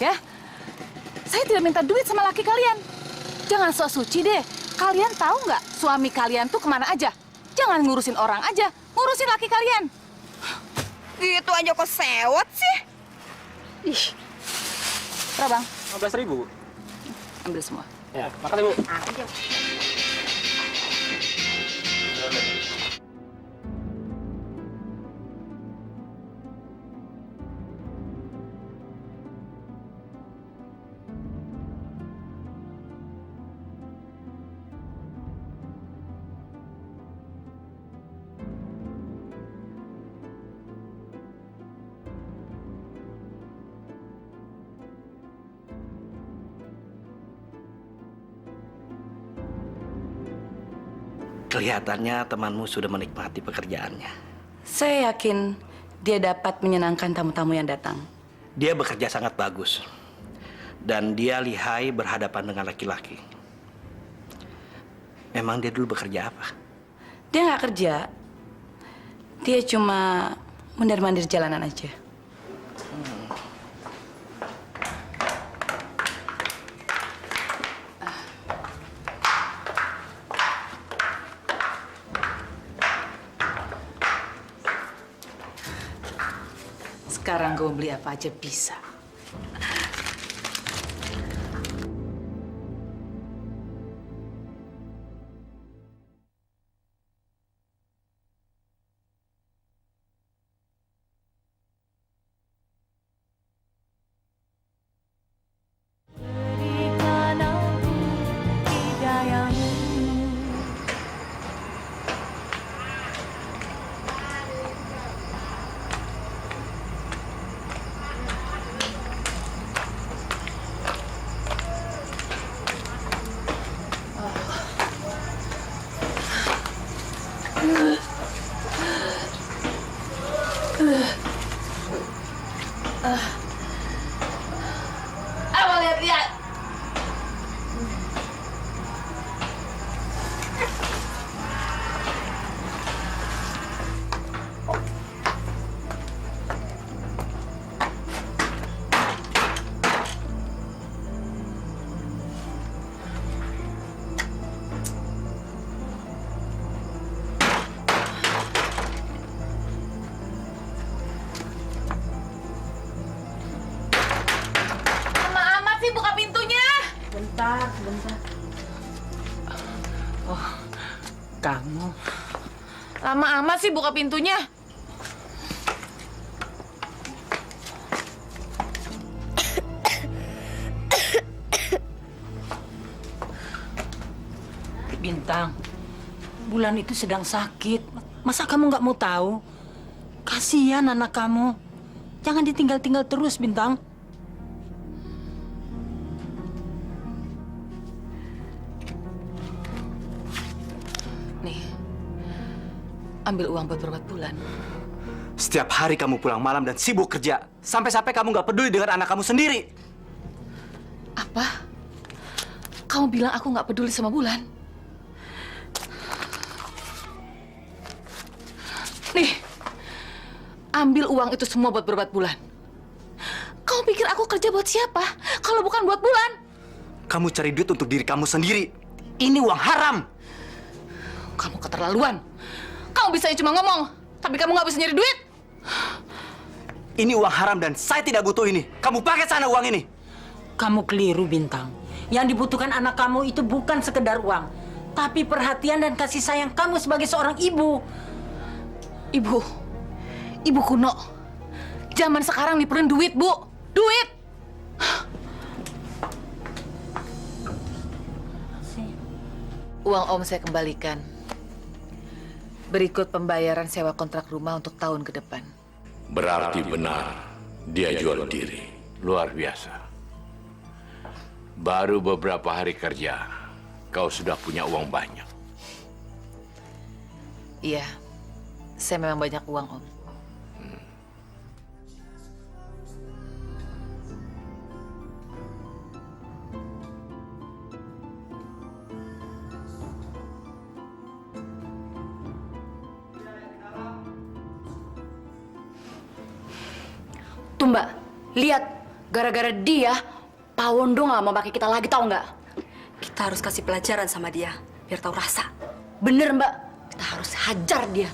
Ya? Saya tidak minta duit sama laki kalian. Jangan sok suci deh. Kalian tahu nggak suami kalian tuh kemana aja? Jangan ngurusin orang aja, ngurusin laki kalian. Gitu aja kok sewot sih. Ih. Berapa, Bang? 15.000. Ambil semua. Ya, makasih, Bu. Kelihatannya temanmu sudah menikmati pekerjaannya. Saya yakin dia dapat menyenangkan tamu-tamu yang datang. Dia bekerja sangat bagus. Dan dia lihai berhadapan dengan laki-laki. Memang dia dulu bekerja apa? Dia nggak kerja. Dia cuma mondar-mandir jalanan aja. Sekarang gue beli apa aja bisa. Apa lihat-lihat? Lama amat sih buka pintunya. Bentar. Oh, kamu. Lama amat sih buka pintunya. Bintang, Bulan itu sedang sakit. Masa kamu nggak mau tahu? Kasihan anak kamu. Jangan ditinggal-tinggal terus, Bintang. Nih, ambil uang buat berobat Bulan. Setiap hari kamu pulang malam dan sibuk kerja. Sampai-sampai kamu nggak peduli dengan anak kamu sendiri. Apa? Kamu bilang aku nggak peduli sama Bulan? ambil uang itu semua buat berobat Bulan. Kamu pikir aku kerja buat siapa? Kalau bukan buat Bulan. Kamu cari duit untuk diri kamu sendiri. Ini uang haram. Kamu keterlaluan. Kamu bisa cuma ngomong, tapi kamu nggak bisa nyari duit. Ini uang haram dan saya tidak butuh ini. Kamu pakai sana uang ini. Kamu keliru, Bintang. Yang dibutuhkan anak kamu itu bukan sekedar uang, tapi perhatian dan kasih sayang kamu sebagai seorang ibu. Ibu kuno. Zaman sekarang diperluin duit, Bu. Duit. Uang Om saya kembalikan. Berikut pembayaran sewa kontrak rumah untuk tahun ke depan. Berarti benar, dia jual diri. Luar biasa. Baru beberapa hari kerja, kau sudah punya uang banyak. Iya, saya memang banyak uang, Om. Tuh Mbak, lihat. Gara-gara dia, Pak Wondo nggak mau pakai kita lagi, tahu nggak? Kita harus kasih pelajaran sama dia, biar tahu rasa. Bener Mbak, kita harus hajar dia.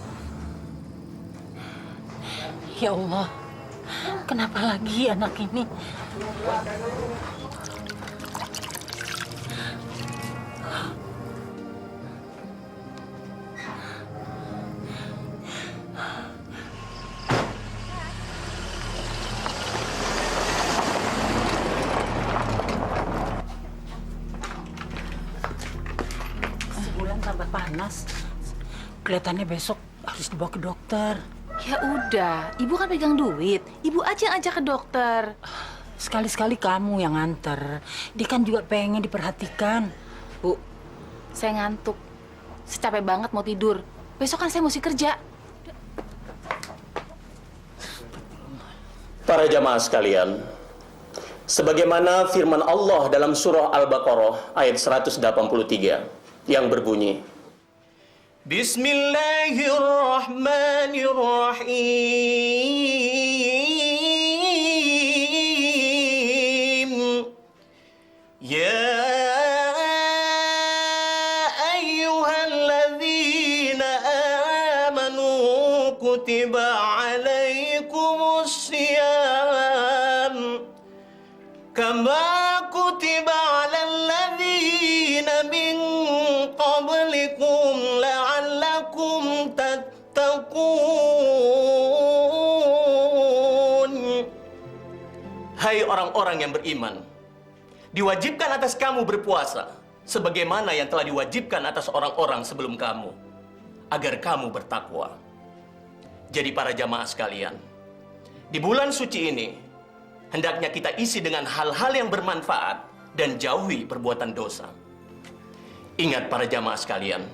Ya Allah, kenapa lagi anak ini? Sebulan tambah panas. Kelihatannya besok harus dibawa ke dokter. Ya udah, Ibu kan pegang duit. Ibu aja yang ajak ke dokter. Sekali-sekali kamu yang nganter. Dia kan juga pengen diperhatikan. Bu, saya ngantuk. Saya capek banget mau tidur. Besok kan saya mesti kerja. Para jamaah sekalian, sebagaimana firman Allah dalam surah Al-Baqarah ayat 183 yang berbunyi, Bismillahirrahmanirrahim. Ya ayyuhalladzina amanu kutiba alaikumus siyam kama kutiba alal ladzina min qablikum la'allakum tattaqun. Hai orang-orang yang beriman, diwajibkan atas kamu berpuasa sebagaimana yang telah diwajibkan atas orang-orang sebelum kamu, agar kamu bertakwa. Jadi para jamaah sekalian, di bulan suci ini hendaknya kita isi dengan hal-hal yang bermanfaat dan jauhi perbuatan dosa. Ingat para jamaah sekalian,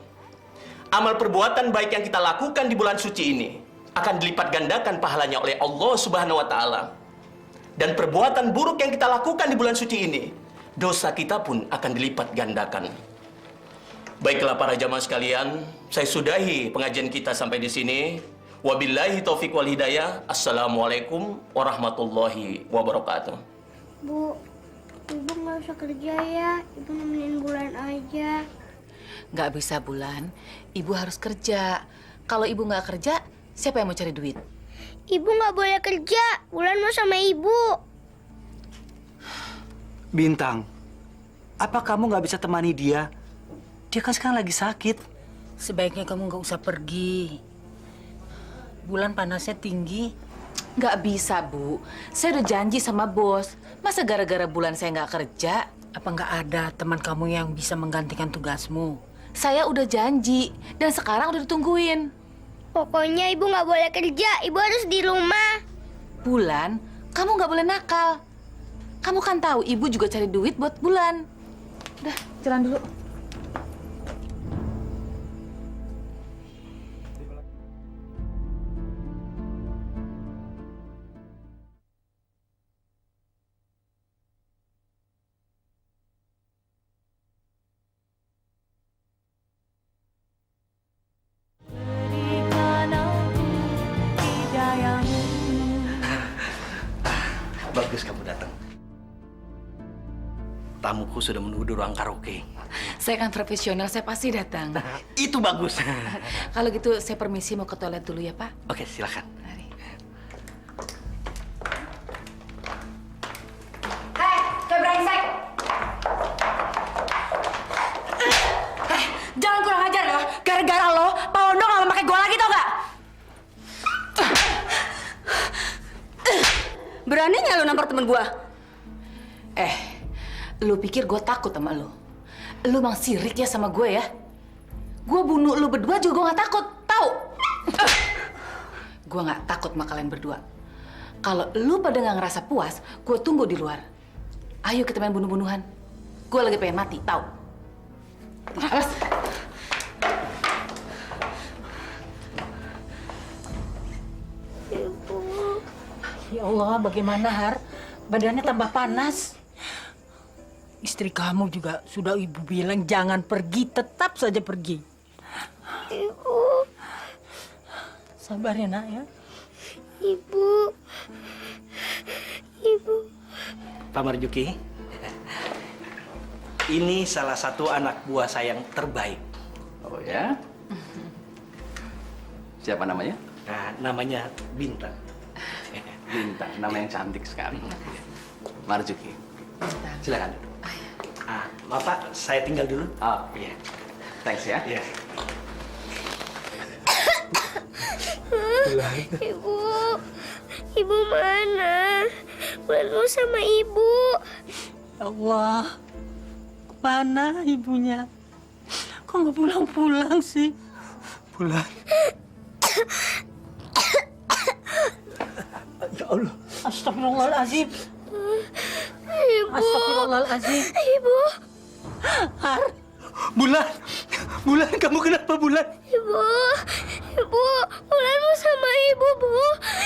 amal perbuatan baik yang kita lakukan di bulan suci ini akan dilipat gandakan pahalanya oleh Allah Subhanahu wa Ta'ala. Dan perbuatan buruk yang kita lakukan di bulan suci ini, dosa kita pun akan dilipat gandakan. Baiklah para jamaah sekalian, saya sudahi pengajian kita sampai di sini. Wabillahi taufiq wal hidayah. Assalamualaikum warahmatullahi wabarakatuh. Bu, Ibu nggak usah kerja ya. Ibu nemenin Bulan aja. Nggak bisa, Bulan. Ibu harus kerja. Kalau Ibu nggak kerja, siapa yang mau cari duit? Ibu nggak boleh kerja. Bulan mau sama Ibu. Bintang, apa kamu nggak bisa temani dia? Dia kan sekarang lagi sakit. Sebaiknya kamu nggak usah pergi. Bulan panasnya tinggi. Nggak bisa, Bu. Saya udah janji sama bos. Masa gara-gara Bulan saya nggak kerja? Apa nggak ada teman kamu yang bisa menggantikan tugasmu? Saya udah janji. Dan sekarang udah ditungguin. Pokoknya Ibu nggak boleh kerja. Ibu harus di rumah. Bulan, kamu nggak boleh nakal. Kamu kan tahu Ibu juga cari duit buat Bulan. Udah, jalan dulu. Berikan aku hidayah-Mu. Bagus kamu datang. Tamuku sudah menunggu di ruang karaoke. Saya kan profesional, saya pasti datang. Itu bagus. Kalau gitu saya permisi mau ke toilet dulu ya, Pak. Oke, silakan. Hei, kayak brengsek! Jangan kurang ajar ya. Gara-gara lo, Pak Ondo nggak mau pakai gua lagi tau gak? Beraninya lo nampar temen gua? Lu pikir gue takut sama lu? Lu emang sirik ya sama gue ya? Gue bunuh lu berdua juga gue gak takut, tahu? Gue gak takut sama kalian berdua. Kalau lu pada gak ngerasa puas, gue tunggu di luar. Ayo kita main bunuh-bunuhan. Gue lagi pengen mati, tahu? Awas. Ya Allah, bagaimana Har? Badannya tambah panas. Istri kamu juga sudah ibu bilang jangan pergi, tetap saja pergi. Ibu. Sabar ya nak ya. Ibu. Ibu. Pak Marjuki, ini salah satu anak buah saya yang terbaik. Oh ya? Siapa namanya? Nah, namanya Bintang. Bintang, nama yang cantik sekali. Marjuki, silakan. Maaf Pak, saya tinggal dulu. Oh iya, thanks ya. Iya. Ibu. Ibu mana? Baru sama ibu. Ya Allah, mana ibunya? Kok nggak pulang-pulang sih? Bulan. Ya Allah. Astagfirullahaladzim. Ibu. Astagfirullahaladzim. Ibu. Har. Bulan. Bulan, kamu kenapa Bulan? Ibu. Ibu. Bulan mau sama ibu, Bu.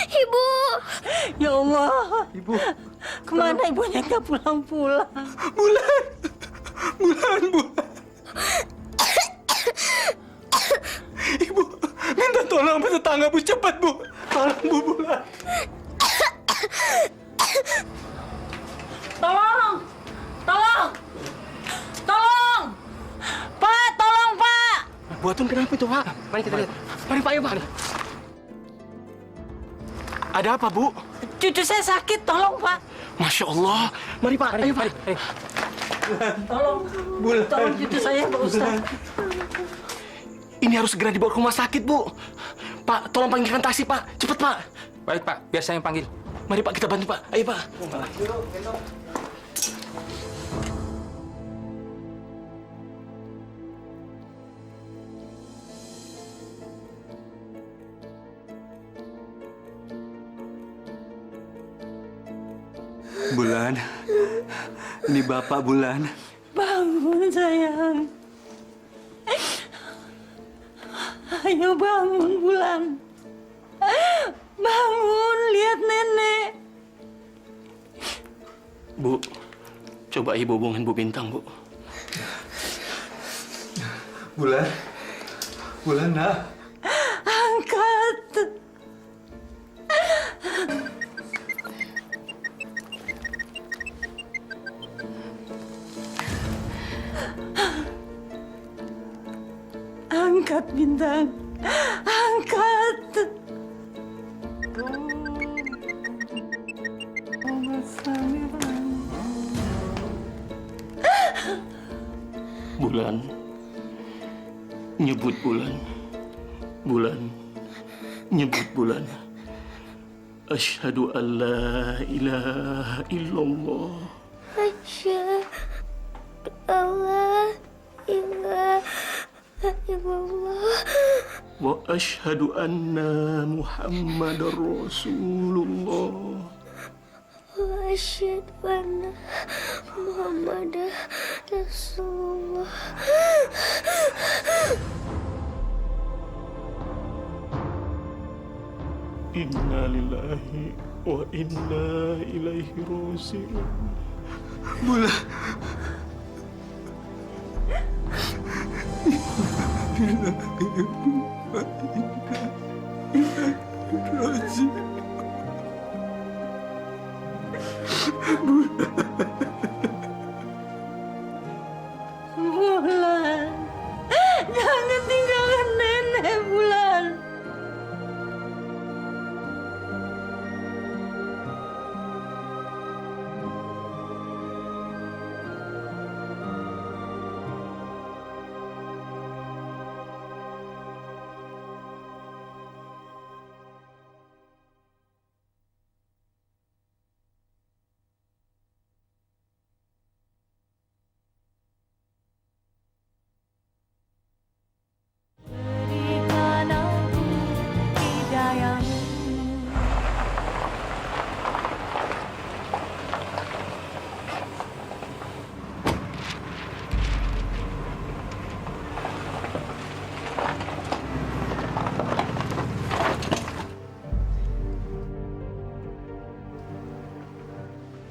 Ibu. Ya Allah. Ibu. Kemana ibunya nggak pulang-pulang? Bulan. Bulan, Bulan. Ibu, minta tolong sama tetangga Bu, cepat Bu. Tolong Bu, Bulan. Tolong! Tolong! Tolong! Pak, tolong Pak! Buatun kenapa itu Pak? Mari kita lihat. Mari Pak, ya Pak. Ada apa Bu? Cucu saya sakit, tolong Pak. Masya Allah. Mari Pak, ayo Pak. Tolong, tolong cucu saya Pak Ustaz. Ini harus segera dibawa ke rumah sakit Bu. Pak, tolong panggilkan taksi Pak. Cepat Pak. Baik Pak, biar saya yang panggil. Mari Pak, kita bantu Pak. Ayo Pak. Bulan, ini Bapak Bulan. Bangun sayang. Ayo bangun Bulan. Bangun, lihat nenek. Bu, coba Ibu hubungin Bu Bintang, Bu. Bulan, Bulan nak. Angkat. Angkat Bintang. Angkat. Bulan. Nyebut Bulan. Bulan. Nyebut Bulan. Asyhadu an la ilaha illallah. Asyhadu an la ilaha illallah. Wa asyhadu anna Muhammadar Rasulullah. Wa asyhadu anna Muhammadar Rasulullah. Inna lillahi wa inna ilaihi raji'un. Bulan. Bulan, jangan tinggalkan nenek, Bulan.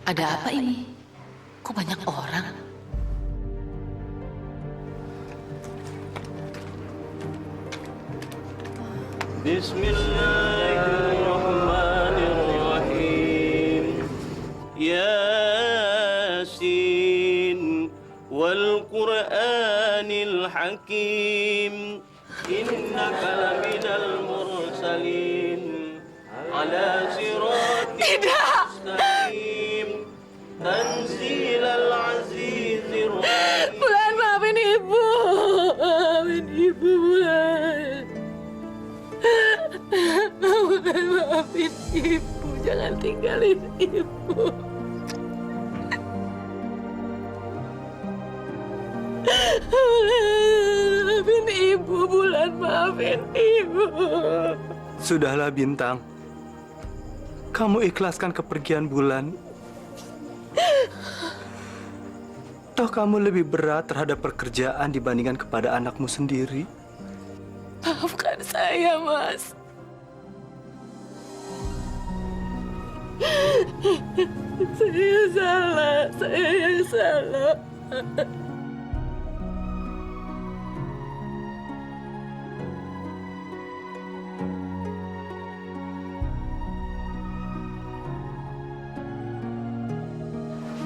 Ada apa ini? Kok banyak orang? Bismillahirrahmanirrahim. Yasin wal Qur'anil Hakim. Innaka laminal mursalin ala siratin mustaqim. Tanzilal azizir rahim. Bulan, maafin Ibu. Maafin Ibu, Bulan. Bulan, maafin Ibu. Jangan tinggalin Ibu. Maafin Ibu, Bulan. Maafin Ibu. Sudahlah, Bintang. Kamu ikhlaskan kepergian Bulan. Toh kamu lebih berat terhadap pekerjaan dibandingkan kepada anakmu sendiri. Maafkan saya, Mas. Saya salah. Saya yang salah.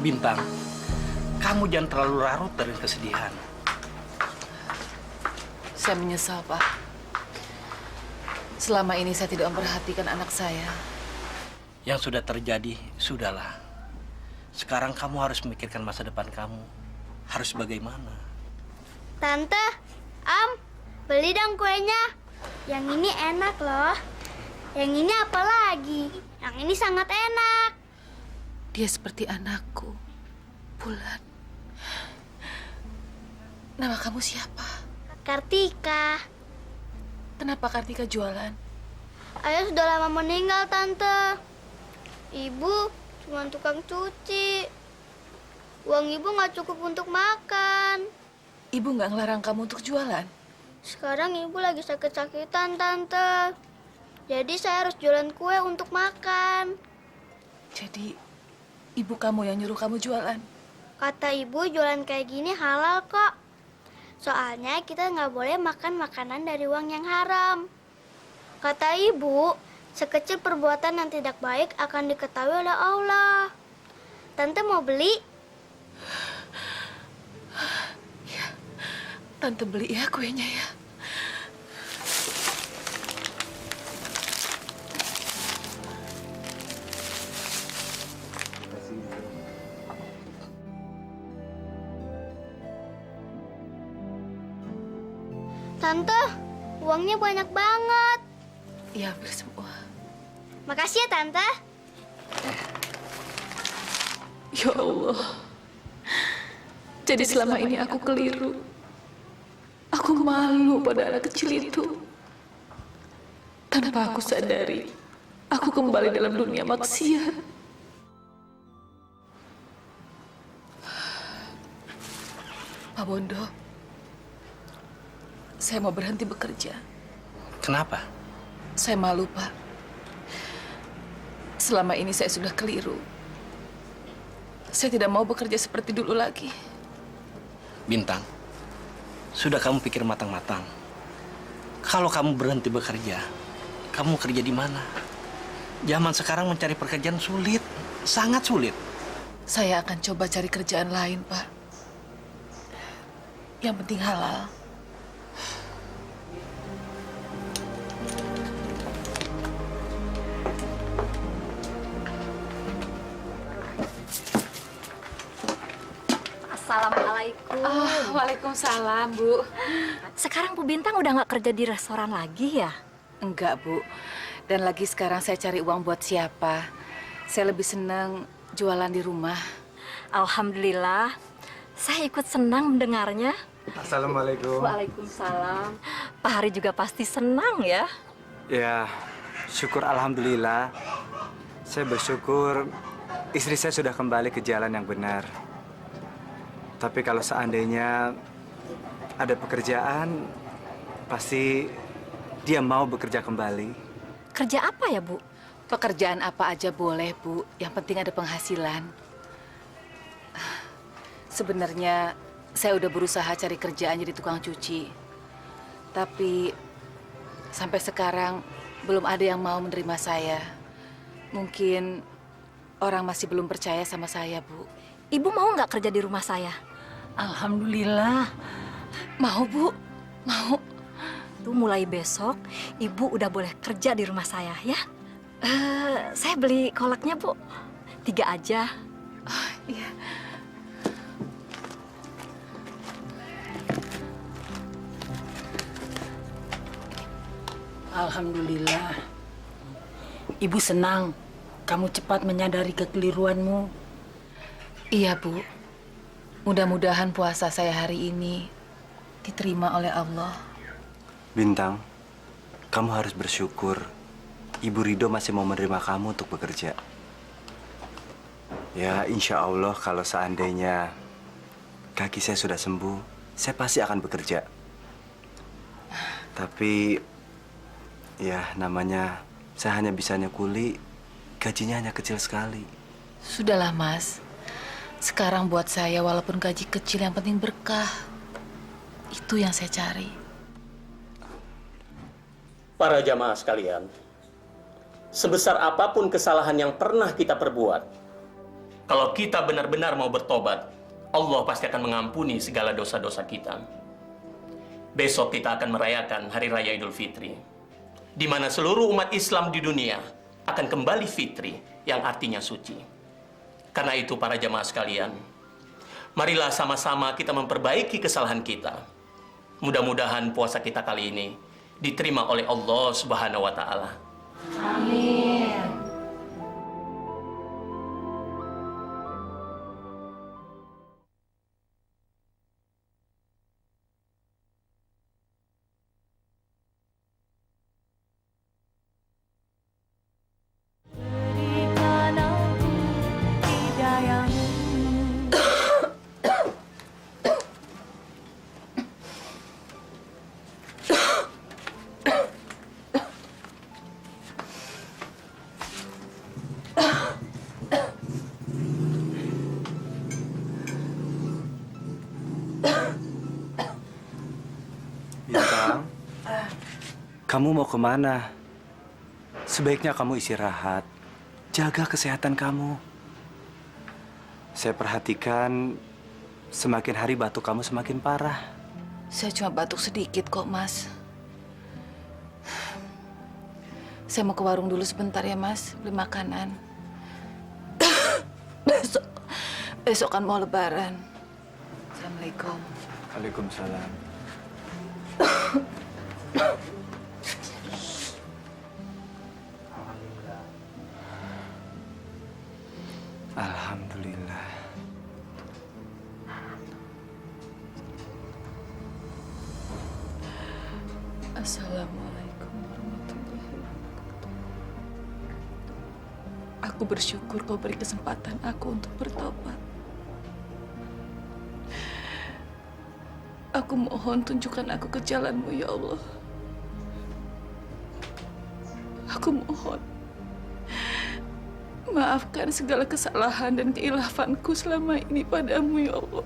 Bintang, kamu jangan terlalu larut dari kesedihan. Saya menyesal, Pak. Selama ini saya tidak memperhatikan anak saya. Yang sudah terjadi, sudahlah. Sekarang kamu harus memikirkan masa depan kamu. Harus bagaimana? Tante, beli dong kuenya. Yang ini enak loh. Yang ini apa lagi? Yang ini sangat enak. Dia seperti anakku, Bulan. Nama kamu siapa? Kartika. Kenapa Kartika jualan? Ayah sudah lama meninggal, Tante. Ibu cuma tukang cuci. Uang ibu nggak cukup untuk makan. Ibu nggak ngelarang kamu untuk jualan? Sekarang ibu lagi sakit-sakitan, Tante. Jadi saya harus jualan kue untuk makan. Jadi, ibu kamu yang nyuruh kamu jualan? Kata ibu jualan kayak gini halal kok. Soalnya kita nggak boleh makan makanan dari uang yang haram. Kata ibu, sekecil perbuatan yang tidak baik akan diketahui oleh Allah. Tante mau beli? Ya, Tante beli ya kuenya ya. Tante, uangnya banyak banget. Iya, hampir semua. Makasih ya, Tante. Ya Allah. Jadi selama ini aku keliru. Aku malu pada anak kecil itu. Tanpa aku sadari, aku kembali dalam dunia maksiat. Pak Bondo, saya mau berhenti bekerja. Kenapa? Saya malu, Pak. Selama ini saya sudah keliru. Saya tidak mau bekerja seperti dulu lagi. Bintang, sudah kamu pikir matang-matang. Kalau kamu berhenti bekerja, kamu kerja di mana? Zaman sekarang mencari pekerjaan sulit, sangat sulit. Saya akan coba cari kerjaan lain, Pak. Yang penting halal. Assalamualaikum. Waalaikumsalam, Bu. Sekarang Bu Bintang udah nggak kerja di restoran lagi ya? Enggak, Bu. Dan lagi sekarang saya cari uang buat siapa. Saya lebih senang jualan di rumah. Alhamdulillah. Saya ikut senang mendengarnya. Assalamualaikum. Waalaikumsalam. Pak Hari juga pasti senang ya? Ya, syukur alhamdulillah. Saya bersyukur istri saya sudah kembali ke jalan yang benar. Tapi kalau seandainya ada pekerjaan, pasti dia mau bekerja kembali. Kerja apa ya, Bu? Pekerjaan apa aja boleh, Bu. Yang penting ada penghasilan. Sebenarnya saya udah berusaha cari kerjaan jadi tukang cuci. Tapi sampai sekarang belum ada yang mau menerima saya. Mungkin orang masih belum percaya sama saya, Bu. Ibu mau nggak kerja di rumah saya? Alhamdulillah. Mau, Bu. Mau. Tuh mulai besok, Ibu udah boleh kerja di rumah saya ya. Saya beli kolaknya, Bu. 3 aja. Oh, iya. Alhamdulillah. Ibu senang kamu cepat menyadari kekeliruanmu. Iya, Bu. Mudah-mudahan puasa saya hari ini diterima oleh Allah. Bintang, kamu harus bersyukur Ibu Rido masih mau menerima kamu untuk bekerja. Ya, insya Allah kalau seandainya kaki saya sudah sembuh, saya pasti akan bekerja. Tapi, ya namanya saya hanya bisanya kuli, gajinya hanya kecil sekali. Sudahlah, Mas. Sekarang buat saya walaupun gaji kecil yang penting berkah. Itu yang saya cari. Para jamaah sekalian, sebesar apapun kesalahan yang pernah kita perbuat, kalau kita benar-benar mau bertobat, Allah pasti akan mengampuni segala dosa-dosa kita. Besok kita akan merayakan Hari Raya Idul Fitri, di mana seluruh umat Islam di dunia akan kembali fitri, yang artinya suci. Karena itu para jamaah sekalian, marilah sama-sama kita memperbaiki kesalahan kita. Mudah-mudahan puasa kita kali ini diterima oleh Allah Subhanahu wa Ta'ala. Amin. Bintang, kamu mau kemana? Sebaiknya kamu istirahat, jaga kesehatan kamu. Saya perhatikan semakin hari batuk kamu semakin parah. Saya cuma batuk sedikit kok, Mas. Saya mau ke warung dulu sebentar ya, Mas. Beli makanan. Besok kan mau lebaran. Assalamualaikum. Waalaikumsalam. Alhamdulillah. Assalamualaikum warahmatullahi wabarakatuh. Aku bersyukur kau beri kesempatan aku untuk bertobat. Aku mohon tunjukkan aku ke jalan-Mu, ya Allah. Aku mohon maafkan segala kesalahan dan keilhafanku selama ini padamu, ya Allah.